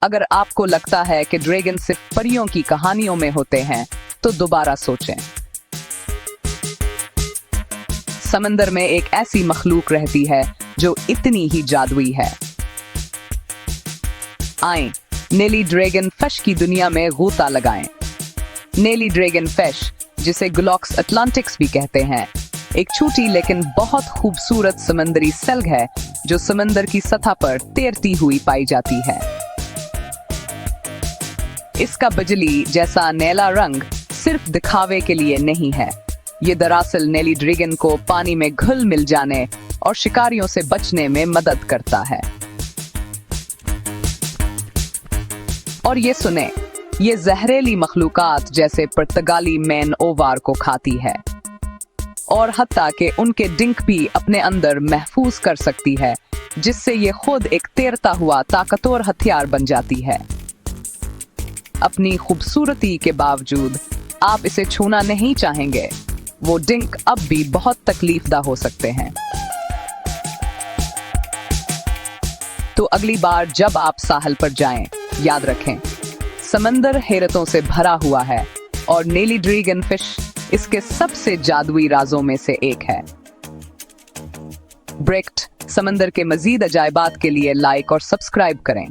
अगर आपको लगता है कि ड्रैगन सिर्फ परियों की कहानियों में होते हैं, तो दोबारा सोचें। समंदर में एक ऐसी मखलूक रहती है जो इतनी ही जादुई है। आएं, नेली ड्रैगन फिश की दुनिया में गोता लगाएं। नेली ड्रैगन फिश, जिसे ग्लॉक्स अटलांटिक्स भी कहते हैं, एक छोटी लेकिन बहुत खूबसूरत समंदरी सेल्ग है जो समंदर की सतह पर तैरती हुई पाई जाती है। इसका बिजली जैसा नीला रंग सिर्फ दिखावे के लिए नहीं है, ये दरअसल नेली ड्रैगन को पानी में घुल मिल जाने और शिकारियों से बचने में मदद करता है। और ये सुने, ये जहरीली मखलूकात जैसे पुर्तगाली मैन ओवार को खाती है और हत्ता के उनके डिंक भी अपने अंदर महफूज कर सकती है, जिससे ये खुद एक तैरता हुआ ताकतवर हथियार बन जाती है। अपनी खूबसूरती के बावजूद आप इसे छूना नहीं चाहेंगे, वो डिंक अब भी बहुत तकलीफदा हो सकते हैं। तो अगली बार जब आप साहल पर जाएं, याद रखें, समंदर हैरतों से भरा हुआ है और नेली ड्रैगन फिश इसके सबसे जादुई राजों में से एक है। ब्रेक्ट समंदर के मजीद अजायबात के लिए लाइक और सब्सक्राइब करें।